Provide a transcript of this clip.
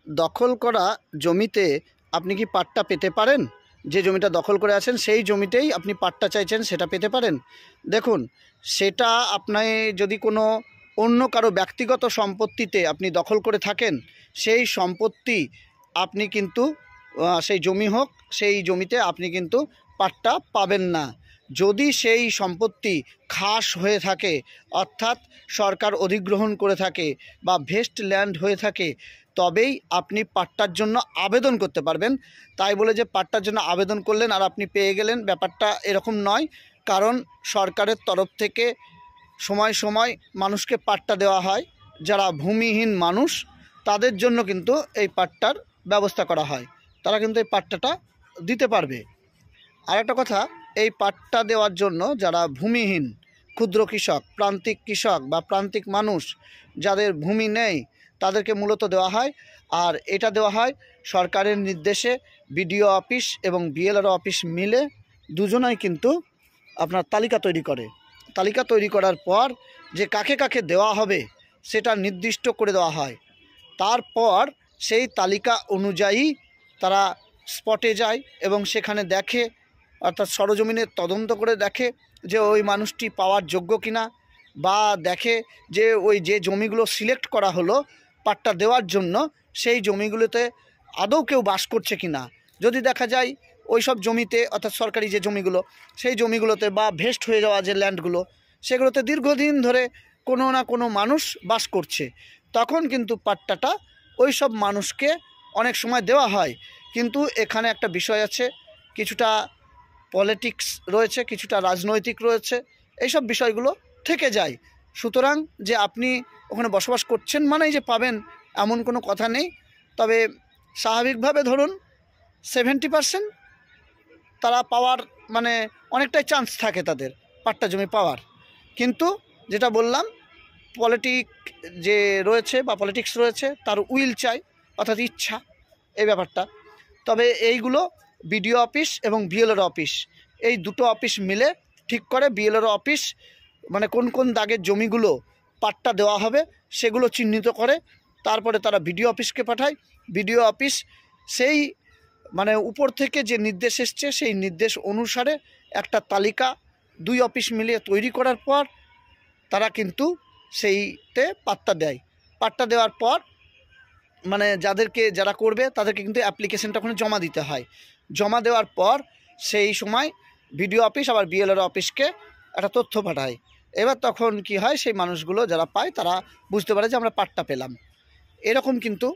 দখল করা জমিতে আপনি কি পাট্টা পেতে পারেন? যে জমিটা দখল করে আছেন সেই জমিতেই আপনি পাট্টা চাইছেন, সেটা পেতে পারেন? দেখুন, সেটা আপনি যদি কোনো অন্য কারো ব্যক্তিগত সম্পত্তিতে আপনি দখল করে থাকেন, সেই সম্পত্তি আপনি কিন্তু সেই জমি হোক, সেই জমিতে আপনি কিন্তু পাট্টা পাবেন না। যদি সেই সম্পত্তি খাস হয়ে থাকে, অর্থাৎ সরকার অধিগ্রহণ করে থাকে বা ভেস্ট ল্যান্ড হয়ে থাকে, তবেই আপনি পাট্টার জন্য আবেদন করতে পারবেন। তাই বলে যে পাট্টার জন্য আবেদন করলেন আর আপনি পেয়ে গেলেন, ব্যাপারটা এরকম নয়। কারণ সরকারের তরফ থেকে সময় সময় মানুষকে পাট্টা দেওয়া হয়। যারা ভূমিহীন মানুষ তাদের জন্য কিন্তু এই পাট্টার ব্যবস্থা করা হয়, তারা কিন্তু এই পাট্টাটা দিতে পারবে। আর একটা কথা, এই পাট্টা দেওয়ার জন্য যারা ভূমিহীন, ক্ষুদ্র কৃষক, প্রান্তিক কৃষক বা প্রান্তিক মানুষ যাদের ভূমি নেই, তাদেরকে মূলত দেওয়া হয়। আর এটা দেওয়া হয় সরকারের নির্দেশে। বিডিও অফিস এবং বিএলআরও অফিস মিলে দুজনাই কিন্তু আপনার তালিকা তৈরি করে। তালিকা তৈরি করার পর যে কাকে কাকে দেওয়া হবে সেটা নির্দিষ্ট করে দেওয়া হয়। তারপর সেই তালিকা অনুযায়ী তারা স্পটে যায় এবং সেখানে দেখে, অর্থাৎ সরজমিনে তদন্ত করে দেখে যে ওই মানুষটি পাওয়ার যোগ্য কিনা, বা দেখে যে ওই যে জমিগুলো সিলেক্ট করা হলো পাট্টা দেওয়ার জন্য, সেই জমিগুলোতে আদৌ কেউ বাস করছে কিনা। যদি দেখা যায় ওই সব জমিতে, অর্থাৎ সরকারি যে জমিগুলো, সেই জমিগুলোতে বা ভেস্ট হয়ে যাওয়া যে ল্যান্ডগুলো, সেগুলোতে দীর্ঘদিন ধরে কোনো না কোনো মানুষ বাস করছে, তখন কিন্তু পাট্টাটা ওই সব মানুষকে অনেক সময় দেওয়া হয়। কিন্তু এখানে একটা বিষয় আছে, কিছুটা পলিটিক্স রয়েছে, কিছুটা রাজনৈতিক রয়েছে, এইসব বিষয়গুলো থেকে যায়। সুতরাং যে আপনি ওখানে বসবাস করছেন মানেই যে পাবেন এমন কোনো কথা নেই। তবে স্বাভাবিকভাবে ধরুন 70% তারা পাওয়ার মানে অনেকটাই চান্স থাকে তাদের পাট্টা জমি পাওয়ার। কিন্তু যেটা বললাম, যে রয়েছে বা পলিটিক্স রয়েছে, তার উইল চাই, অর্থাৎ ইচ্ছা, এই ব্যাপারটা। তবে এইগুলো বিডিও অফিস এবং বিএলআর অফিস, এই দুটো অফিস মিলে ঠিক করে। বিএলআর অফিস মানে কোন কোন দাগের জমিগুলো পাট্টা দেওয়া হবে সেগুলো চিহ্নিত করে, তারপরে তারা বিডিও অফিসকে পাঠায়। বিডিও অফিস সেই মানে উপর থেকে যে নির্দেশ এসছে সেই নির্দেশ অনুসারে একটা তালিকা দুই অফিস মিলিয়ে তৈরি করার পর তারা কিন্তু সেইতে পাট্টা দেয়। পাট্টা দেওয়ার পর মানে যারা করবে তাদেরকে কিন্তু অ্যাপ্লিকেশনটা ওখানে জমা দিতে হয়। জমা দেওয়ার পর সেই সময় বিডিও অফিস আবার বিএলআর অফিসকে একটা তথ্য পাঠায়। এবার তখন কি হয়, সেই মানুষগুলো যারা পায় তারা বুঝতে পারে যে আমরা পাট্টা পেলাম। এরকম কিন্তু